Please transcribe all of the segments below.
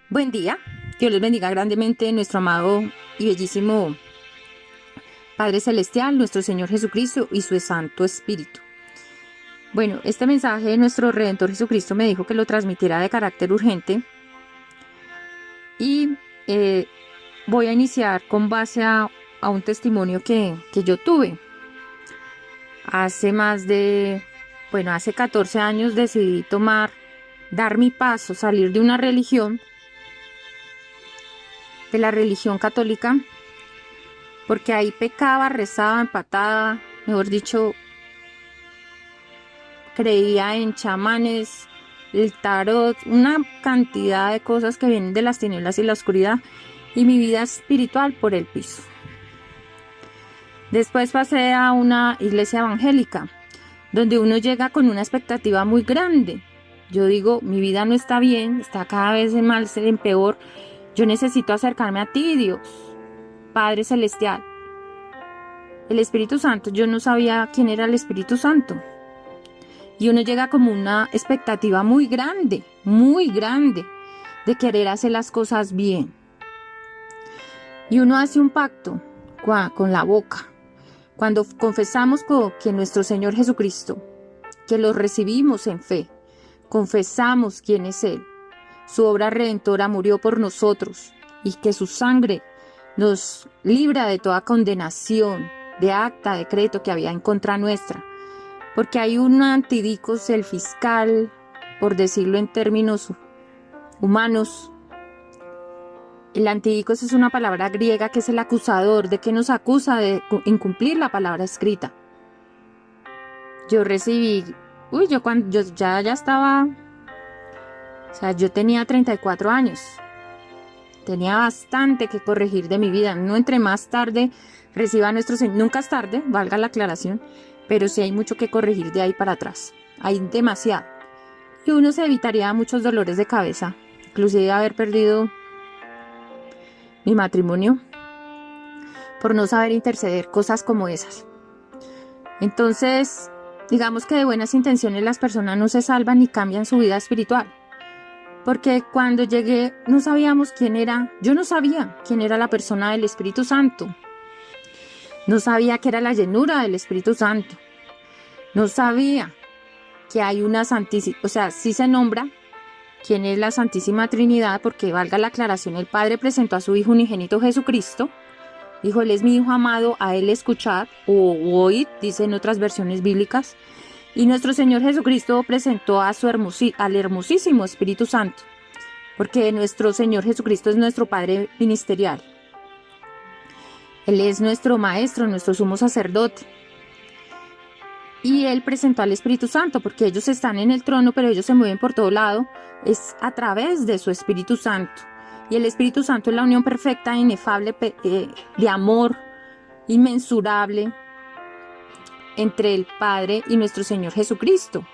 Buen día, Dios les bendiga grandemente nuestro amado y bellísimo Padre Celestial, nuestro Señor Jesucristo y su Santo Espíritu. Bueno, este mensaje de nuestro Redentor Jesucristo me dijo que lo transmitiera de carácter urgente y voy a iniciar con base a un testimonio que yo tuve. Hace 14 años decidí dar mi paso, salir de una religión, de la religión católica, porque ahí pecaba, rezaba, empataba, mejor dicho, creía en chamanes, el tarot, una cantidad de cosas que vienen de las tinieblas y la oscuridad, y mi vida espiritual por el piso. Después pasé a una iglesia evangélica, donde uno llega con una expectativa muy grande. Yo digo, mi vida no está bien, está cada vez en mal, en peor. Yo necesito acercarme a ti, Dios, Padre Celestial. El Espíritu Santo, yo no sabía quién era el Espíritu Santo. Y uno llega como una expectativa muy grande, de querer hacer las cosas bien. Y uno hace un pacto con la boca. Cuando confesamos que nuestro Señor Jesucristo, que lo recibimos en fe, confesamos quién es Él, su obra redentora murió por nosotros y que su sangre nos libra de toda condenación, de acta, decreto que había en contra nuestra. Porque hay un antidicos, el fiscal, por decirlo en términos humanos. El antidicos es una palabra griega que es el acusador, de que nos acusa de incumplir la palabra escrita. Yo recibí, yo ya estaba, yo tenía 34 años. Tenía bastante que corregir de mi vida. No entre más tarde reciba a nuestro Señor. Nunca es tarde, valga la aclaración, pero sí hay mucho que corregir de ahí para atrás. Hay demasiado. Y uno se evitaría muchos dolores de cabeza, inclusive haber perdido mi matrimonio por no saber interceder, cosas como esas. Entonces, digamos que de buenas intenciones las personas no se salvan ni cambian su vida espiritual. Porque cuando llegué no sabíamos quién era, yo no sabía quién era la persona del Espíritu Santo. No sabía que era la llenura del Espíritu Santo. No sabía que hay una santísima, sí se nombra quién es la Santísima Trinidad, porque valga la aclaración, el Padre presentó a su Hijo unigénito Jesucristo. Dijo, Él es mi Hijo amado, a Él escuchad o oíd, dice en otras versiones bíblicas. Y nuestro Señor Jesucristo presentó a al hermosísimo Espíritu Santo, porque nuestro Señor Jesucristo es nuestro Padre ministerial. Él es nuestro Maestro, nuestro sumo sacerdote. Y Él presentó al Espíritu Santo, porque ellos están en el trono, pero ellos se mueven por todo lado, es a través de su Espíritu Santo. Y el Espíritu Santo es la unión perfecta, inefable, de amor, inmensurable, entre el Padre y nuestro Señor Jesucristo.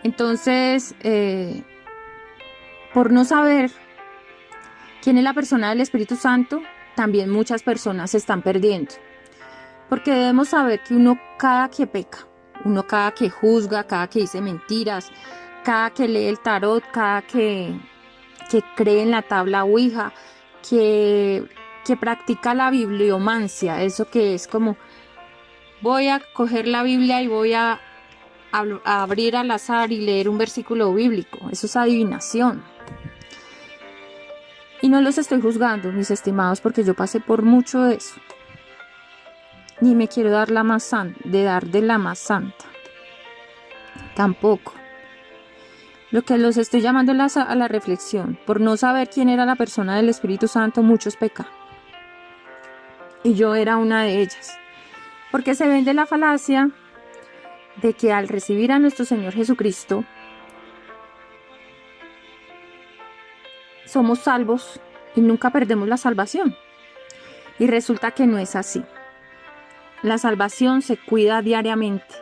Entonces, por no saber quién es la persona del Espíritu Santo, también muchas personas se están perdiendo. Porque debemos saber que uno cada que peca, uno cada que juzga, cada que dice mentiras, cada que lee el tarot, cada que cree en la tabla Ouija, que practica la bibliomancia, eso que es como voy a coger la Biblia y voy a abrir al azar y leer un versículo bíblico. Eso es adivinación. Y no los estoy juzgando, mis estimados, porque yo pasé por mucho de eso. Ni me quiero dar de la más santa. Tampoco. Lo que los estoy llamando a la reflexión. Por no saber quién era la persona del Espíritu Santo, muchos pecan. Y yo era una de ellas. Porque se vende la falacia de que al recibir a nuestro Señor Jesucristo, somos salvos y nunca perdemos la salvación. Y resulta que no es así. La salvación se cuida diariamente.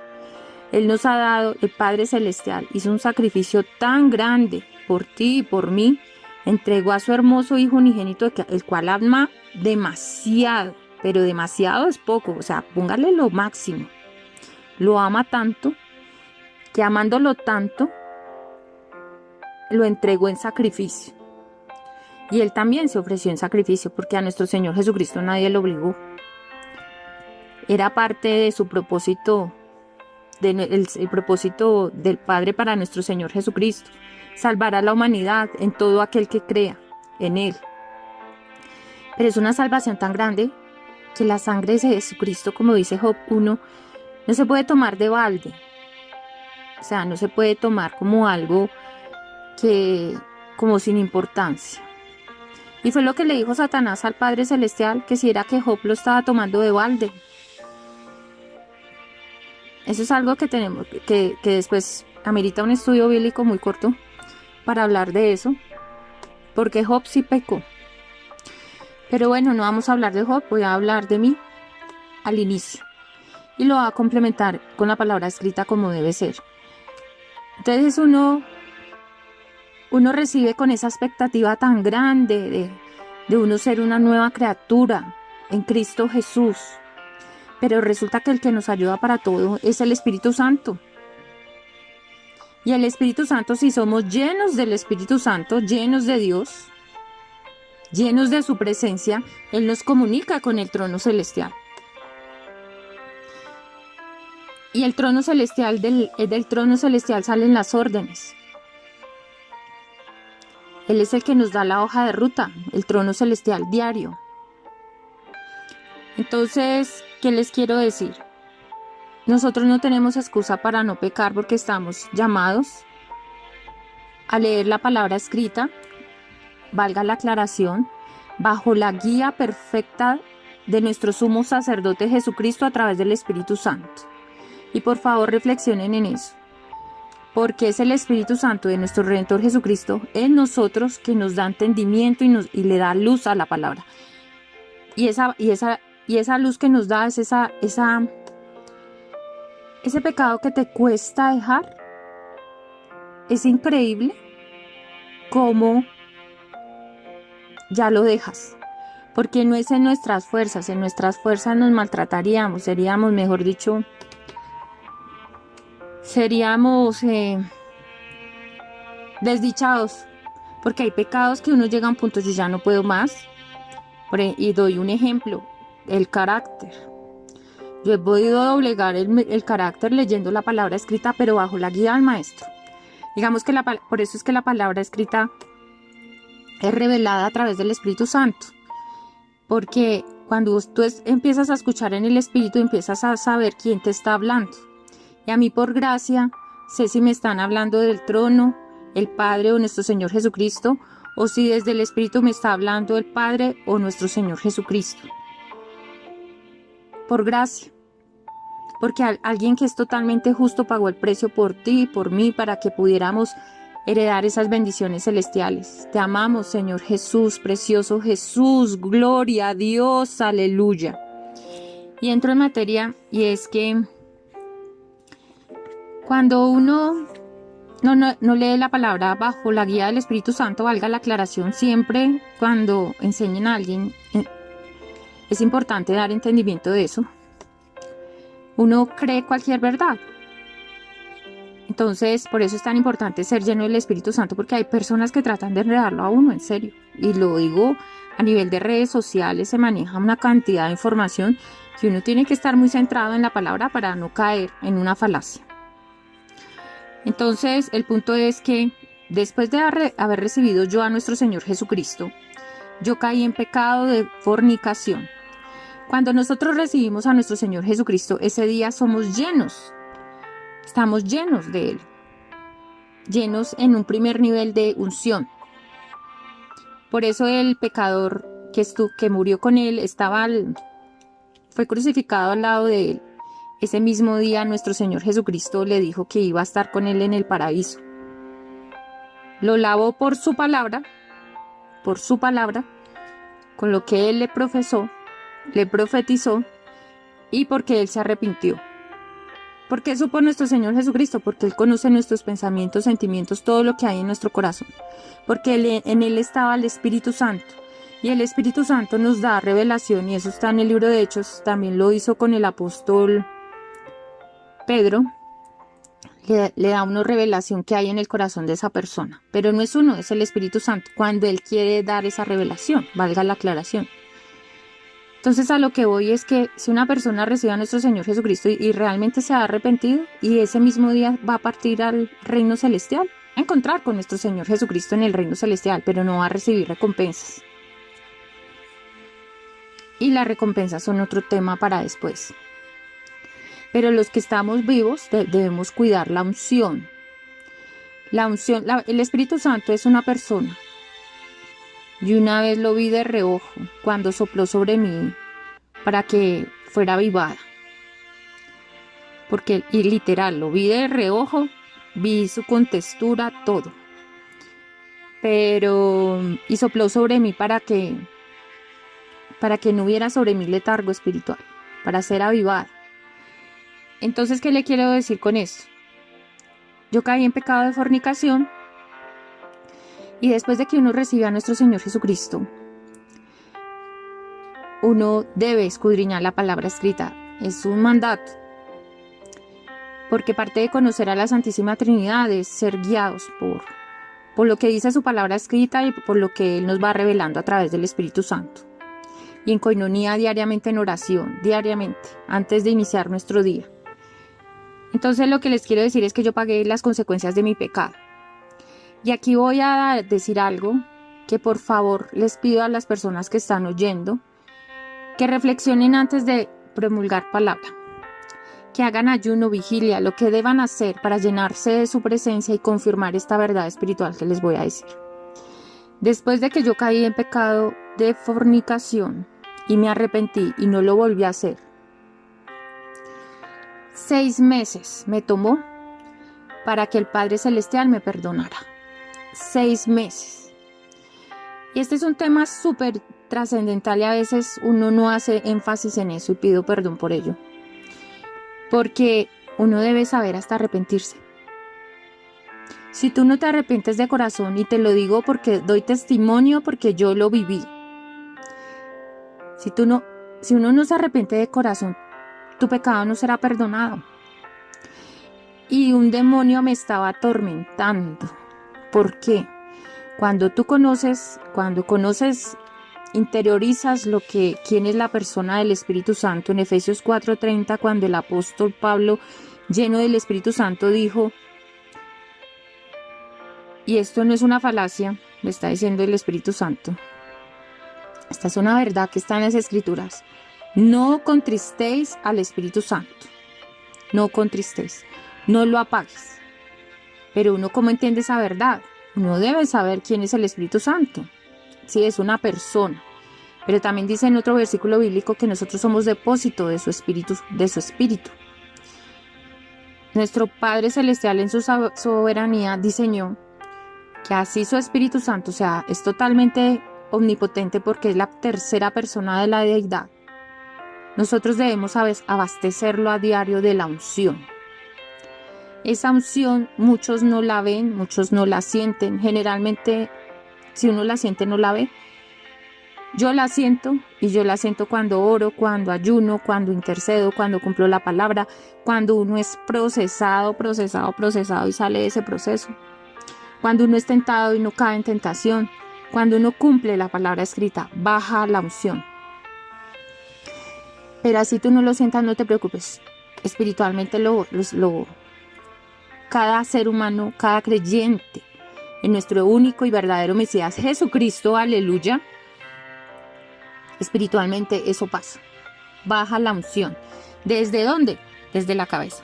Él nos ha dado, el Padre Celestial hizo un sacrificio tan grande por ti y por mí, entregó a su hermoso Hijo unigénito, el cual ama demasiado, pero demasiado es poco, póngale lo máximo. Lo ama tanto, que amándolo tanto, lo entregó en sacrificio. Y Él también se ofreció en sacrificio, porque a nuestro Señor Jesucristo nadie lo obligó. Era parte de su propósito, el propósito del Padre para nuestro Señor Jesucristo. Salvar a la humanidad en todo aquel que crea en Él. Pero es una salvación tan grande que la sangre de Jesucristo, como dice Job 1, no se puede tomar de balde. O sea, no se puede tomar como algo como sin importancia. Y fue lo que le dijo Satanás al Padre Celestial, que si era que Job lo estaba tomando de balde. Eso es algo que tenemos, que después amerita un estudio bíblico muy corto para hablar de eso, porque Job sí pecó. Pero bueno, no vamos a hablar de Job, voy a hablar de mí al inicio. Y lo voy a complementar con la palabra escrita como debe ser. Entonces uno recibe con esa expectativa tan grande de uno ser una nueva criatura en Cristo Jesús. Pero resulta que el que nos ayuda para todo es el Espíritu Santo. Y el Espíritu Santo, si somos llenos del Espíritu Santo, llenos de Dios, llenos de su presencia, Él nos comunica con el trono celestial. Y el trono celestial, del trono celestial salen las órdenes. Él es el que nos da la hoja de ruta, el trono celestial diario. Entonces, ¿qué les quiero decir? Nosotros no tenemos excusa para no pecar porque estamos llamados a leer la palabra escrita, valga la aclaración, bajo la guía perfecta de nuestro sumo sacerdote Jesucristo a través del Espíritu Santo. Y por favor reflexionen en eso, porque es el Espíritu Santo de nuestro Redentor Jesucristo en nosotros que nos da entendimiento y le da luz a la palabra. Y esa luz que nos da es ese pecado que te cuesta dejar. Es increíble cómo ya lo dejas, porque no es en nuestras fuerzas nos maltrataríamos, seríamos, mejor dicho, desdichados, porque hay pecados que uno llega a un punto, yo ya no puedo más. Y doy un ejemplo, el carácter. Yo he podido doblegar el carácter leyendo la palabra escrita, pero bajo la guía del maestro. Digamos que por eso es que la palabra escrita es revelada a través del Espíritu Santo, porque cuando tú empiezas a escuchar en el Espíritu, empiezas a saber quién te está hablando. Y a mí, por gracia, sé si me están hablando del trono, el Padre o nuestro Señor Jesucristo, o si desde el Espíritu me está hablando el Padre o nuestro Señor Jesucristo. Por gracia. Porque alguien que es totalmente justo pagó el precio por ti y por mí para que pudiéramos heredar esas bendiciones celestiales. Te amamos, Señor Jesús, precioso Jesús, gloria a Dios, aleluya. Y entro en materia, y es que cuando uno no lee la palabra bajo la guía del Espíritu Santo, valga la aclaración, siempre cuando enseñen a alguien, es importante dar entendimiento de eso. Uno cree cualquier verdad. Entonces, por eso es tan importante ser lleno del Espíritu Santo, porque hay personas que tratan de enredarlo a uno, en serio. Y lo digo, a nivel de redes sociales se maneja una cantidad de información que uno tiene que estar muy centrado en la palabra para no caer en una falacia. Entonces, el punto es que después de haber recibido yo a nuestro Señor Jesucristo, yo caí en pecado de fornicación. Cuando nosotros recibimos a nuestro Señor Jesucristo, ese día somos llenos. Estamos llenos de Él. Llenos en un primer nivel de unción. Por eso el pecador que murió con Él fue crucificado al lado de Él. Ese mismo día nuestro Señor Jesucristo le dijo que iba a estar con Él en el paraíso. Lo lavó por su palabra, con lo que Él le profetizó y porque Él se arrepintió. ¿Por qué supo nuestro Señor Jesucristo? Porque Él conoce nuestros pensamientos, sentimientos, todo lo que hay en nuestro corazón. Porque en Él estaba el Espíritu Santo. Y el Espíritu Santo nos da revelación, y eso está en el libro de Hechos. También lo hizo con el apóstol Pedro. le da una revelación que hay en el corazón de esa persona. Pero no es uno, es el Espíritu Santo, cuando Él quiere dar esa revelación, valga la aclaración. Entonces a lo que voy es que si una persona recibe a nuestro Señor Jesucristo y realmente se ha arrepentido y ese mismo día va a partir al reino celestial, a encontrar con nuestro Señor Jesucristo en el reino celestial, pero no va a recibir recompensas. Y las recompensas son otro tema para después. Pero los que estamos vivos debemos cuidar la unción. El Espíritu Santo es una persona. Y una vez lo vi de reojo cuando sopló sobre mí para que fuera avivada. Y literal, lo vi de reojo, vi su contextura, todo. Y sopló sobre mí para que no hubiera sobre mí letargo espiritual, para ser avivada. Entonces, ¿qué le quiero decir con esto? Yo caí en pecado de fornicación y después de que uno recibe a nuestro Señor Jesucristo, uno debe escudriñar la palabra escrita. Es un mandato. Porque parte de conocer a la Santísima Trinidad es ser guiados por lo que dice su palabra escrita y por lo que Él nos va revelando a través del Espíritu Santo. Y en coinonía diariamente, en oración, diariamente, antes de iniciar nuestro día. Entonces lo que les quiero decir es que yo pagué las consecuencias de mi pecado. Y aquí voy a decir algo que por favor les pido a las personas que están oyendo, que reflexionen antes de promulgar palabra, que hagan ayuno, vigilia, lo que deban hacer para llenarse de su presencia y confirmar esta verdad espiritual que les voy a decir. Después de que yo caí en pecado de fornicación y me arrepentí y no lo volví a hacer, 6 meses me tomó para que el Padre Celestial me perdonara. 6 meses. Y este es un tema súper trascendental y a veces uno no hace énfasis en eso y pido perdón por ello. Porque uno debe saber hasta arrepentirse. Si tú no te arrepientes de corazón, y te lo digo porque doy testimonio, porque yo lo viví. Si uno no se arrepiente de corazón, tu pecado no será perdonado. Y un demonio me estaba atormentando. ¿Por qué? Cuando conoces, interiorizas quién es la persona del Espíritu Santo. En Efesios 4:30, cuando el apóstol Pablo, lleno del Espíritu Santo, dijo, y esto no es una falacia, lo está diciendo el Espíritu Santo. Esta es una verdad que está en las Escrituras. No contristéis al Espíritu Santo. No contristéis. No lo apagues. Pero uno, ¿cómo entiende esa verdad? Uno debe saber quién es el Espíritu Santo. Sí, es una persona. Pero también dice en otro versículo bíblico que nosotros somos depósito de su espíritu. Nuestro Padre Celestial en su soberanía diseñó que así su Espíritu Santo, o sea, es totalmente omnipotente porque es la tercera persona de la deidad. Nosotros debemos abastecerlo a diario de la unción. Esa unción muchos no la ven, muchos no la sienten. Generalmente, si uno la siente, no la ve. Yo la siento, y yo la siento cuando oro, cuando ayuno, cuando intercedo, cuando cumplo la palabra, cuando uno es procesado y sale de ese proceso. Cuando uno es tentado y no cae en tentación. Cuando uno cumple la palabra escrita, baja la unción. Pero así tú no lo sientas, no te preocupes. Espiritualmente cada ser humano, cada creyente en nuestro único y verdadero Mesías Jesucristo, aleluya, espiritualmente eso pasa. Baja la unción. ¿Desde dónde? Desde la cabeza.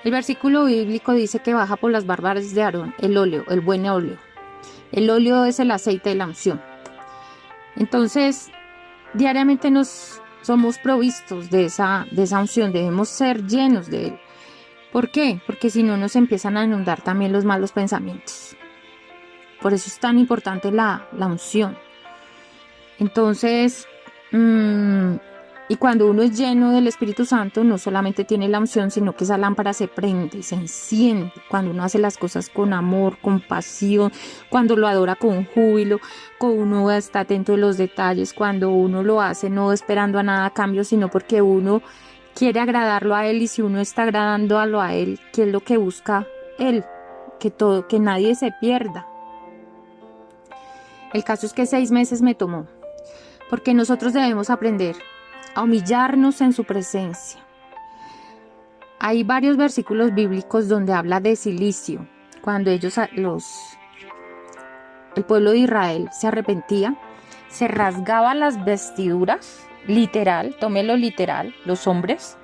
El versículo bíblico dice que baja por las barbas de Aarón el óleo, el buen óleo. El óleo es el aceite de la unción. Entonces, diariamente somos provistos de esa unción, debemos ser llenos de él. ¿Por qué? Porque si no nos empiezan a inundar también los malos pensamientos. Por eso es tan importante la unción. Entonces, y cuando uno es lleno del Espíritu Santo, no solamente tiene la unción, sino que esa lámpara se prende, se enciende. Cuando uno hace las cosas con amor, con pasión, cuando lo adora con júbilo, cuando uno está atento de los detalles, cuando uno lo hace no esperando a nada a cambio, sino porque uno quiere agradarlo a Él, y si uno está agradándolo a Él, ¿qué es lo que busca Él? Que nadie se pierda. El caso es que 6 meses me tomó, porque nosotros debemos aprender a humillarnos en su presencia. Hay varios versículos bíblicos donde habla de cilicio, cuando el pueblo de Israel se arrepentía, se rasgaba las vestiduras, literal, tómelo literal, los hombres,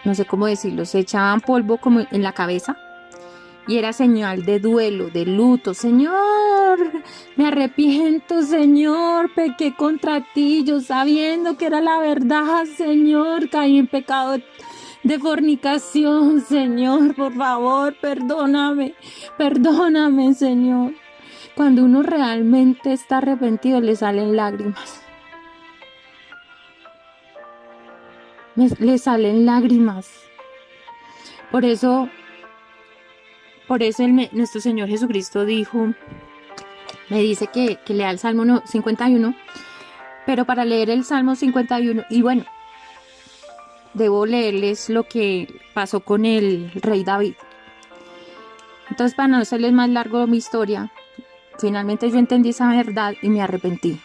no sé cómo decirlo, se echaban polvo como en la cabeza, y era señal de duelo, de luto. Señor, me arrepiento, Señor, pequé contra ti, yo sabiendo que era la verdad, Señor, caí en pecado de fornicación, Señor, por favor, perdóname, Señor. Cuando uno realmente está arrepentido, le salen lágrimas. Le salen lágrimas. Por eso nuestro Señor Jesucristo me dice que lea el Salmo 51, pero para leer el Salmo 51, y bueno, debo leerles lo que pasó con el rey David. Entonces, para no hacerles más largo mi historia, finalmente yo entendí esa verdad y me arrepentí.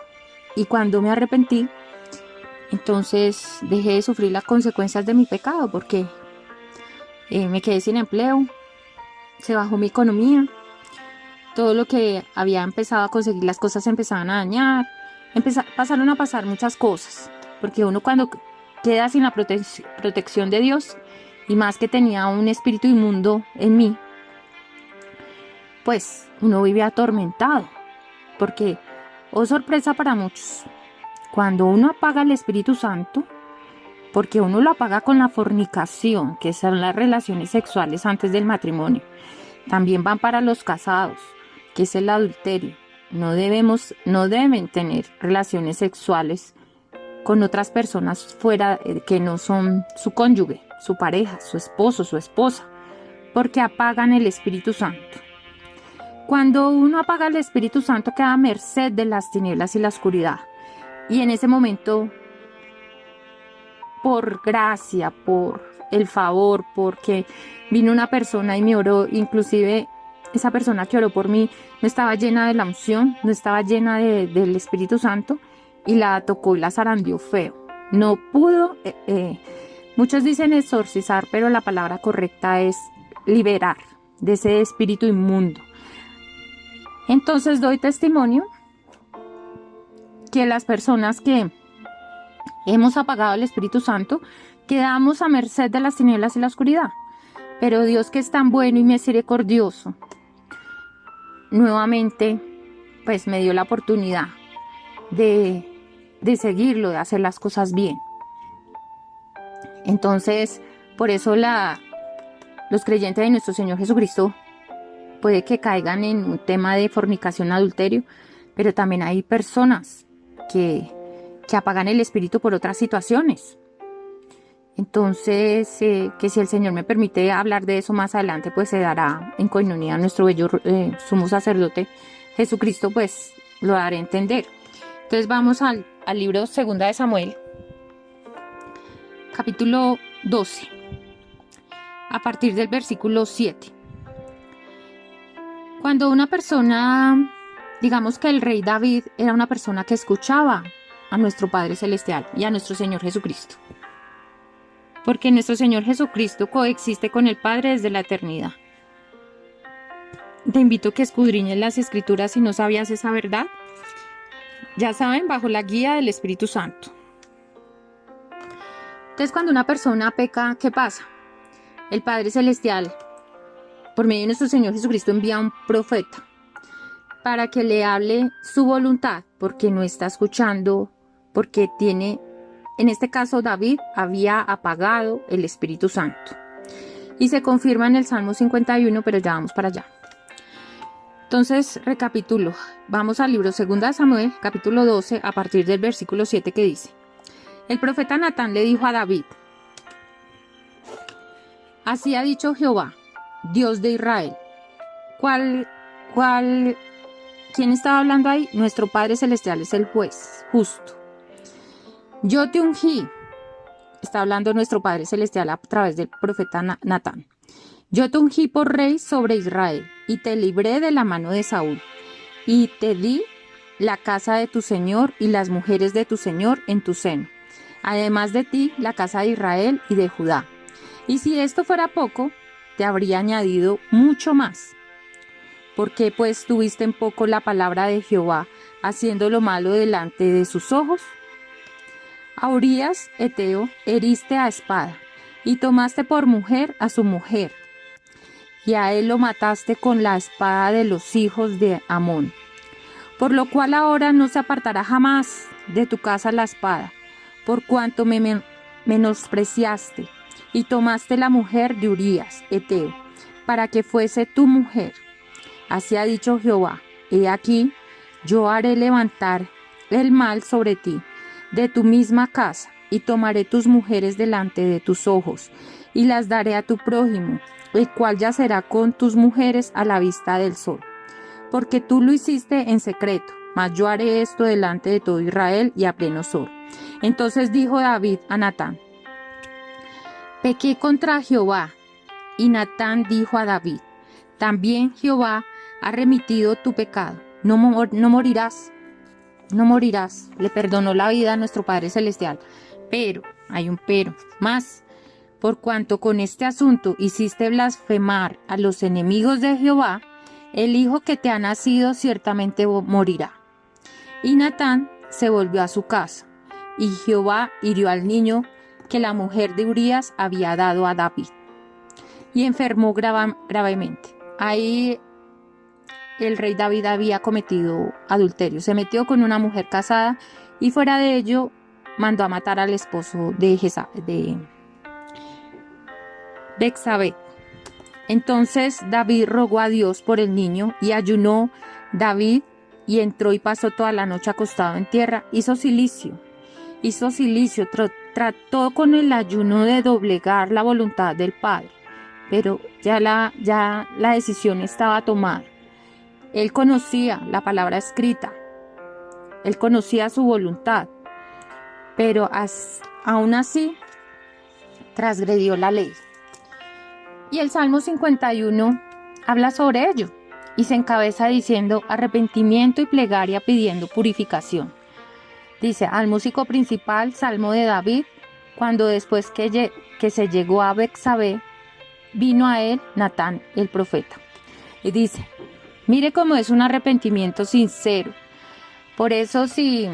Y cuando me arrepentí, entonces dejé de sufrir las consecuencias de mi pecado, porque me quedé sin empleo, se bajó mi economía, todo lo que había empezado a conseguir, las cosas se empezaban a dañar, pasaron a pasar muchas cosas, porque uno cuando queda sin la protección de Dios, y más que tenía un espíritu inmundo en mí, pues uno vive atormentado, porque, oh sorpresa para muchos, cuando uno apaga el Espíritu Santo, porque uno lo apaga con la fornicación, que son las relaciones sexuales antes del matrimonio, también van para los casados, que es el adulterio. No deben tener relaciones sexuales con otras personas fuera, que no son su cónyuge, su pareja, su esposo, su esposa, porque apagan el Espíritu Santo. Cuando uno apaga el Espíritu Santo, queda a merced de las tinieblas y la oscuridad. Y en ese momento, por gracia, por el favor, porque vino una persona y me oró, inclusive esa persona que oró por mí no estaba llena de la unción, no estaba llena del Espíritu Santo, y la tocó y la zarandeó feo. No pudo, muchos dicen exorcizar, pero la palabra correcta es liberar de ese espíritu inmundo. Entonces doy testimonio que las personas que hemos apagado el Espíritu Santo quedamos a merced de las tinieblas y la oscuridad. Pero Dios, que es tan bueno y misericordioso, nuevamente pues me dio la oportunidad de seguirlo, de hacer las cosas bien. Entonces, por eso los creyentes de nuestro Señor Jesucristo puede que caigan en un tema de fornicación, adulterio, pero también hay personas que apagan el espíritu por otras situaciones. Entonces, que si el Señor me permite hablar de eso más adelante, pues se dará en coinonía nuestro bello sumo sacerdote Jesucristo, pues lo daré a entender. Entonces vamos al libro 2 de Samuel, capítulo 12, a partir del versículo 7. Cuando una persona, digamos que el rey David era una persona que escuchaba a nuestro Padre Celestial y a nuestro Señor Jesucristo, porque nuestro Señor Jesucristo coexiste con el Padre desde la eternidad. Te invito a que escudriñes las Escrituras si no sabías esa verdad. Ya saben, bajo la guía del Espíritu Santo. Entonces, cuando una persona peca, ¿qué pasa? El Padre Celestial, por medio de nuestro Señor Jesucristo, envía a un profeta para que le hable su voluntad, porque no está escuchando, porque en este caso David había apagado el Espíritu Santo. Y se confirma en el Salmo 51, pero ya vamos para allá. Entonces, recapitulo. Vamos al libro 2 de Samuel, capítulo 12, a partir del versículo 7, que dice: El profeta Natán le dijo a David: Así ha dicho Jehová, Dios de Israel. ¿Quién estaba hablando ahí? Nuestro Padre Celestial es el juez justo. Yo te ungí, está hablando nuestro Padre Celestial a través del profeta Natán. Yo te ungí por rey sobre Israel y te libré de la mano de Saúl y te di la casa de tu Señor y las mujeres de tu Señor en tu seno. Además de ti, la casa de Israel y de Judá. Y si esto fuera poco, te habría añadido mucho más. ¿Por qué pues tuviste en poco la palabra de Jehová, haciendo lo malo delante de sus ojos? A Urías, Eteo, heriste a espada, y tomaste por mujer a su mujer, y a él lo mataste con la espada de los hijos de Amón. Por lo cual ahora no se apartará jamás de tu casa la espada, por cuanto me menospreciaste, y tomaste la mujer de Urías, Eteo, para que fuese tu mujer. Así ha dicho Jehová: he aquí, yo haré levantar el mal sobre ti, de tu misma casa, y tomaré tus mujeres delante de tus ojos, y las daré a tu prójimo, el cual yacerá con tus mujeres a la vista del sol. Porque tú lo hiciste en secreto, mas yo haré esto delante de todo Israel y a pleno sol. Entonces dijo David a Natán: pequé contra Jehová. Y Natán dijo a David: también Jehová ha remitido tu pecado, no morirás. No morirás. Le perdonó la vida a nuestro Padre Celestial. Pero, hay un pero, más, por cuanto con este asunto hiciste blasfemar a los enemigos de Jehová, el hijo que te ha nacido ciertamente morirá. Y Natán se volvió a su casa, y Jehová hirió al niño que la mujer de Urías había dado a David, y enfermó gravemente. Ahí el rey David había cometido adulterio, se metió con una mujer casada y fuera de ello mandó a matar al esposo de Betsabé. Entonces David rogó a Dios por el niño y ayunó David y entró y pasó toda la noche acostado en tierra. Hizo silicio, trató con el ayuno de doblegar la voluntad del Padre, pero ya la decisión estaba tomada. Él conocía la palabra escrita, él conocía su voluntad, pero aún así transgredió la ley. Y el Salmo 51 habla sobre ello y se encabeza diciendo arrepentimiento y plegaria pidiendo purificación. Dice: al músico principal, Salmo de David, cuando después que se llegó a Betsabé, vino a él Natán el profeta. Y dice: mire cómo es un arrepentimiento sincero. Por eso si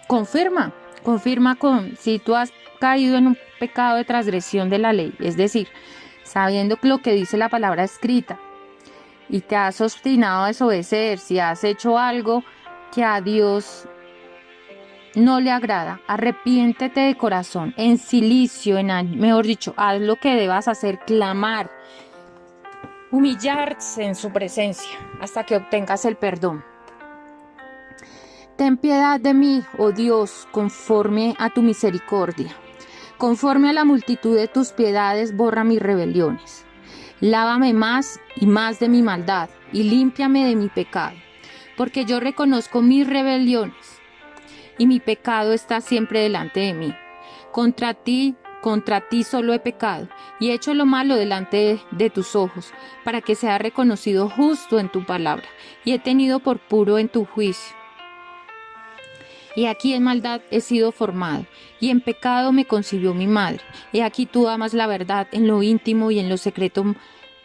confirma si tú has caído en un pecado de transgresión de la ley, es decir, sabiendo lo que dice la palabra escrita y te has obstinado a desobedecer, si has hecho algo que a Dios no le agrada, arrepiéntete de corazón, en silicio, mejor dicho, haz lo que debas hacer, clamar, humillarse en su presencia hasta que obtengas el perdón. Ten piedad de mí, oh Dios, conforme a tu misericordia. Conforme a la multitud de tus piedades, borra mis rebeliones. Lávame más y más de mi maldad, y límpiame de mi pecado, porque yo reconozco mis rebeliones, y mi pecado está siempre delante de mí. Contra ti solo he pecado, y he hecho lo malo delante de tus ojos, para que sea reconocido justo en tu palabra, y he tenido por puro en tu juicio. Y aquí en maldad he sido formado, y en pecado me concibió mi madre. Y aquí tú amas la verdad en lo íntimo y en lo secreto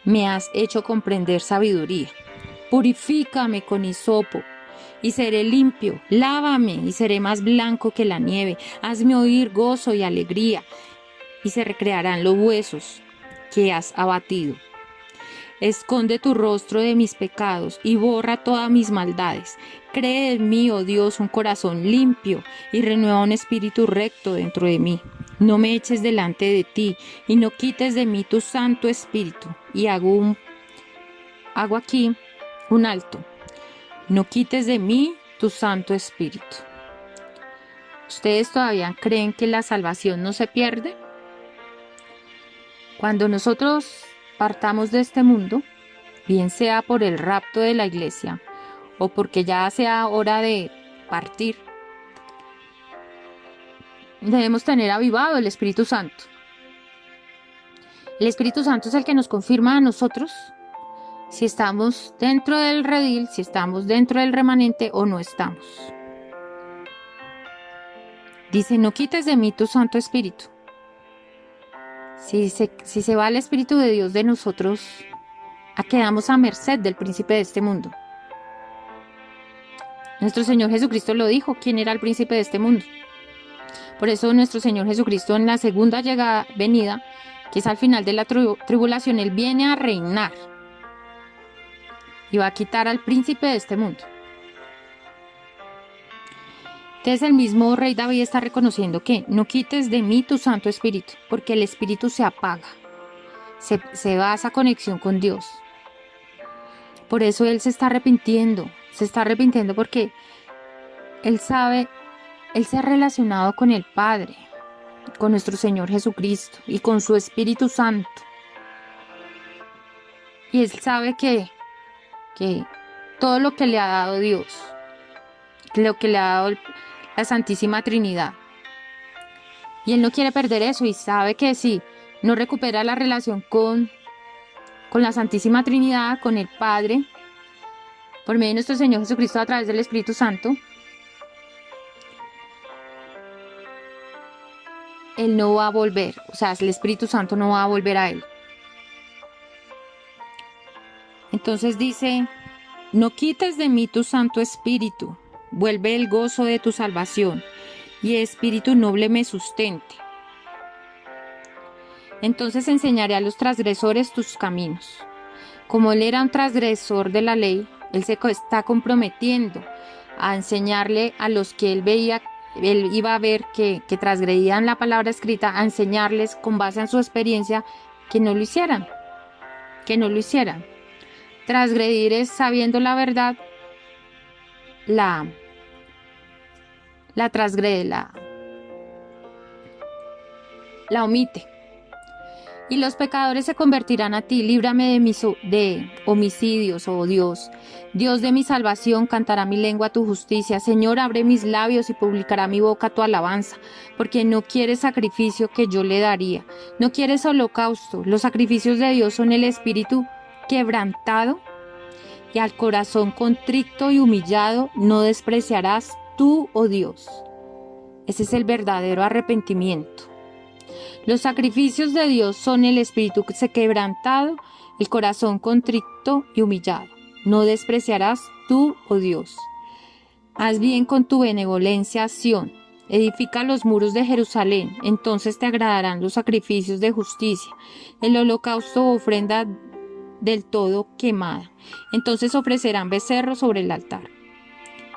me has hecho comprender sabiduría. Purifícame con hisopo, y seré limpio. Lávame, y seré más blanco que la nieve. Hazme oír gozo y alegría, y se recrearán los huesos que has abatido. Esconde tu rostro de mis pecados y borra todas mis maldades. Cree en mí, oh Dios, un corazón limpio y renueva un espíritu recto dentro de mí. No me eches delante de ti y no quites de mí tu santo espíritu. Y hago aquí un alto. No quites de mí tu santo espíritu. ¿Ustedes todavía creen que la salvación no se pierde? Cuando nosotros partamos de este mundo, bien sea por el rapto de la iglesia o porque ya sea hora de partir, debemos tener avivado el Espíritu Santo. El Espíritu Santo es el que nos confirma a nosotros si estamos dentro del redil, si estamos dentro del remanente o no estamos. Dice, no quites de mí tu Santo Espíritu. Si se va el Espíritu de Dios de nosotros, quedamos a merced del príncipe de este mundo. Nuestro Señor Jesucristo lo dijo, ¿quién era el príncipe de este mundo? Por eso nuestro Señor Jesucristo en la segunda venida, que es al final de la tribulación, Él viene a reinar y va a quitar al príncipe de este mundo. Entonces el mismo rey David está reconociendo que no quites de mí tu Santo Espíritu, porque el Espíritu se apaga, se va a esa conexión con Dios. Por eso Él se está arrepintiendo porque Él sabe, Él se ha relacionado con el Padre, con nuestro Señor Jesucristo y con su Espíritu Santo. Y Él sabe que todo lo que le ha dado Dios, lo que le ha dado la Santísima Trinidad, y Él no quiere perder eso y sabe que si no recupera la relación con la Santísima Trinidad, con el Padre, por medio de nuestro Señor Jesucristo a través del Espíritu Santo, Él no va a volver, o sea, el Espíritu Santo no va a volver a Él. Entonces dice, no quites de mí tu Santo Espíritu, vuelve el gozo de tu salvación, y espíritu noble me sustente. Entonces enseñaré a los transgresores tus caminos. Como él era un transgresor de la ley, él se está comprometiendo a enseñarle a los que él iba a ver que transgredían la palabra escrita, a enseñarles con base en su experiencia que no lo hicieran. Transgredir es sabiendo la verdad, la transgrede, la omite. Y los pecadores se convertirán a ti, líbrame de homicidios, oh Dios. Dios de mi salvación, cantará mi lengua tu justicia. Señor, abre mis labios y publicará mi boca tu alabanza, porque no quieres sacrificio que yo le daría, no quieres holocausto. Los sacrificios de Dios son el espíritu quebrantado, y al corazón contrito y humillado no despreciarás tú, oh Dios. Ese es el verdadero arrepentimiento. Los sacrificios de Dios son el espíritu quebrantado, el corazón contrito y humillado. No despreciarás tú, oh Dios. Haz bien con tu benevolencia, Sión. Edifica los muros de Jerusalén, entonces te agradarán los sacrificios de justicia, el holocausto o ofrenda del todo quemada. Entonces ofrecerán becerros sobre el altar.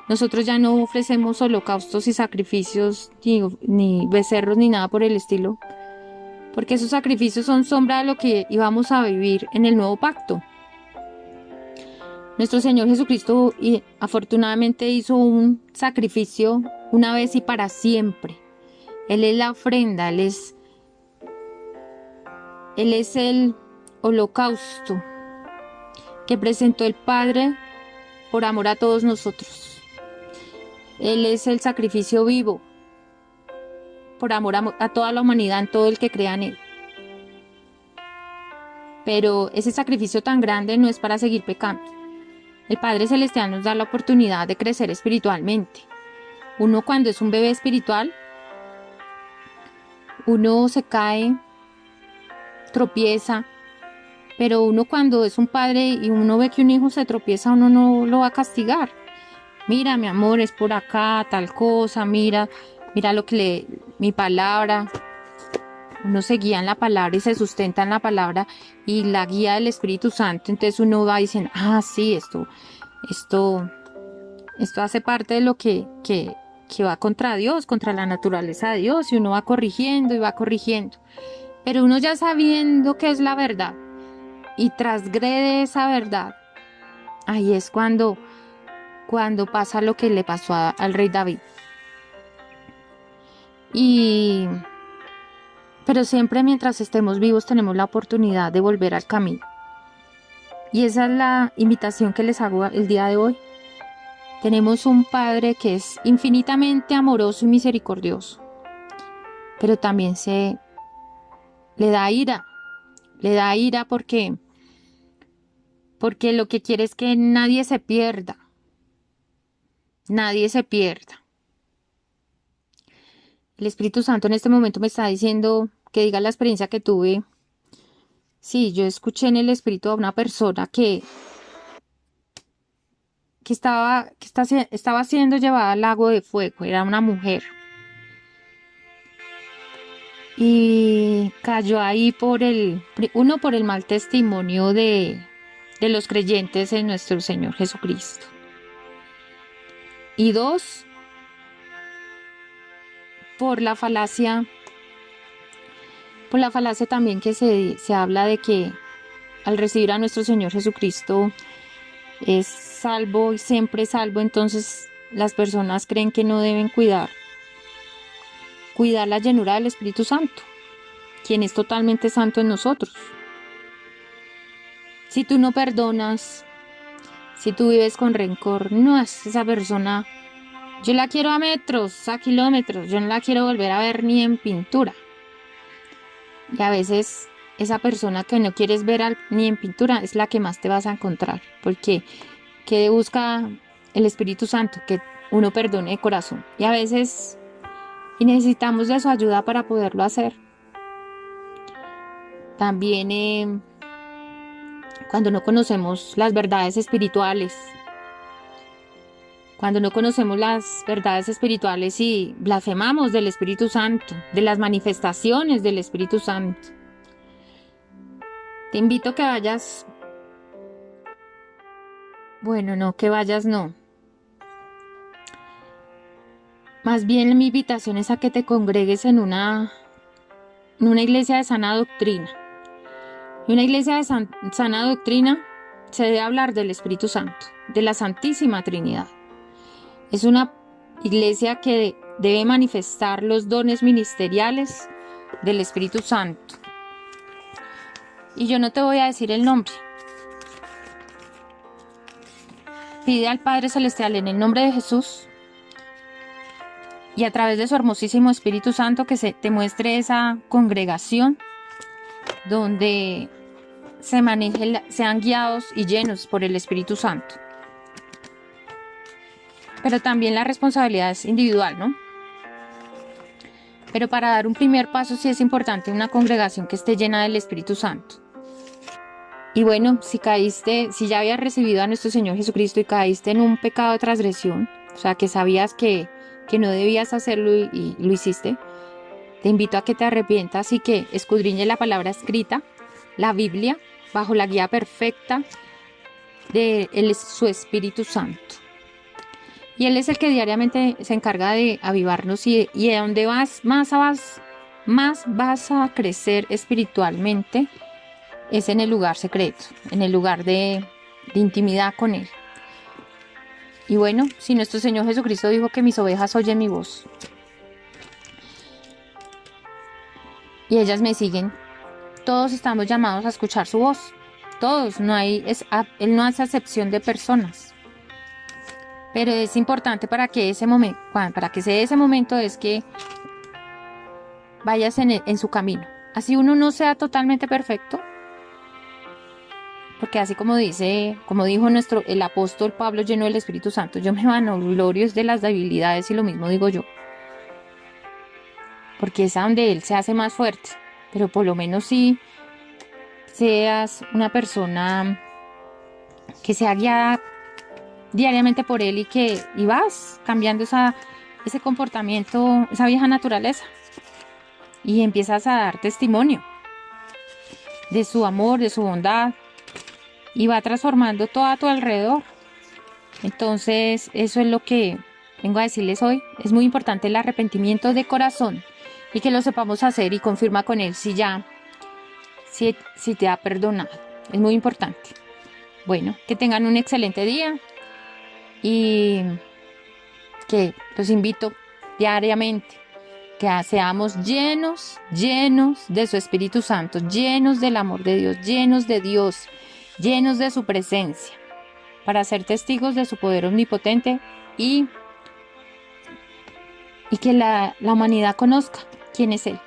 Nosotros ya no ofrecemos holocaustos y sacrificios, ni becerros, ni nada por el estilo, porque esos sacrificios son sombra de lo que íbamos a vivir en el nuevo pacto. Nuestro Señor Jesucristo afortunadamente hizo un sacrificio una vez y para siempre. Él es la ofrenda, Él es el holocausto que presentó el Padre por amor a todos nosotros. Él es el sacrificio vivo por amor a toda la humanidad, en todo el que crea en Él. Pero ese sacrificio tan grande no es para seguir pecando. El Padre Celestial nos da la oportunidad de crecer espiritualmente. Uno cuando es un bebé espiritual, uno se cae, tropieza, pero uno cuando es un padre y uno ve que un hijo se tropieza, uno no lo va a castigar. Mira, mi amor, es por acá, tal cosa, mira lo que mi palabra. Uno se guía en la palabra y se sustenta en la palabra y la guía del Espíritu Santo. Entonces uno va diciendo, sí, esto hace parte de lo que va contra Dios, contra la naturaleza de Dios, y uno va corrigiendo y va corrigiendo. Pero uno ya sabiendo qué es la verdad y transgrede esa verdad, ahí es cuando pasa lo que le pasó al rey David. Pero siempre mientras estemos vivos tenemos la oportunidad de volver al camino. Y esa es la invitación que les hago el día de hoy. Tenemos un Padre que es infinitamente amoroso y misericordioso. pero también le da ira porque lo que quiere es que nadie se pierda. Nadie se pierda. El Espíritu Santo en este momento me está diciendo que diga la experiencia que tuve. Sí, yo escuché en el Espíritu a una persona que estaba siendo llevada al lago de fuego. Era una mujer. Y cayó ahí por el mal testimonio de los creyentes en nuestro Señor Jesucristo. Y 2, por la falacia también que se habla de que al recibir a nuestro Señor Jesucristo es salvo y siempre salvo, entonces las personas creen que no deben cuidar la llenura del Espíritu Santo, quien es totalmente santo en nosotros. Si tú no perdonas, si tú vives con rencor, no es esa persona. Yo la quiero a metros, a kilómetros, yo no la quiero volver a ver ni en pintura. Y a veces esa persona que no quieres ver ni en pintura es la que más te vas a encontrar, porque que busca el Espíritu Santo, que uno perdone de corazón. Y a veces necesitamos de su ayuda para poderlo hacer. También cuando no conocemos las verdades espirituales, y blasfemamos del Espíritu Santo, de las manifestaciones del Espíritu Santo. Te invito a que vayas. Bueno, no, que vayas no. Más bien mi invitación es a que te congregues en una iglesia de sana doctrina. Y una iglesia de sana doctrina se debe hablar del Espíritu Santo, de la Santísima Trinidad. Es una iglesia que debe manifestar los dones ministeriales del Espíritu Santo. Y yo no te voy a decir el nombre. Pide al Padre Celestial en el nombre de Jesús y a través de su hermosísimo Espíritu Santo que te muestre esa congregación donde sean guiados y llenos por el Espíritu Santo. Pero también la responsabilidad es individual, ¿no? Pero para dar un primer paso sí es importante una congregación que esté llena del Espíritu Santo. Y bueno, si ya habías recibido a nuestro Señor Jesucristo y caíste en un pecado de transgresión, o sea, que sabías que no debías hacerlo y lo hiciste, te invito a que te arrepientas y que escudriñes la palabra escrita, la Biblia, bajo la guía perfecta de su Espíritu Santo. Y Él es el que diariamente se encarga de avivarnos y de donde más vas a crecer espiritualmente es en el lugar secreto, en el lugar de intimidad con Él. Y bueno, si nuestro Señor Jesucristo dijo que mis ovejas oyen mi voz y ellas me siguen, todos estamos llamados a escuchar su voz. Todos, Él no hace excepción de personas. Pero es importante para que se dé ese momento es que vayas en su camino. Así uno no sea totalmente perfecto, porque así como dijo el apóstol Pablo lleno del Espíritu Santo, yo me vanaglorio de las debilidades y lo mismo digo yo. Porque es a donde Él se hace más fuerte. Pero por lo menos sí seas una persona que sea guiada diariamente por Él y vas cambiando ese comportamiento, esa vieja naturaleza. Y empiezas a dar testimonio de su amor, de su bondad. Y va transformando todo a tu alrededor. Entonces, eso es lo que vengo a decirles hoy. Es muy importante el arrepentimiento de corazón y que lo sepamos hacer y confirma con Él si te ha perdonado. Es muy importante. Bueno, que tengan un excelente día y que los invito diariamente que seamos llenos de su Espíritu Santo, llenos del amor de Dios, llenos de su presencia, para ser testigos de su poder omnipotente y que la humanidad conozca ¿Quién es él?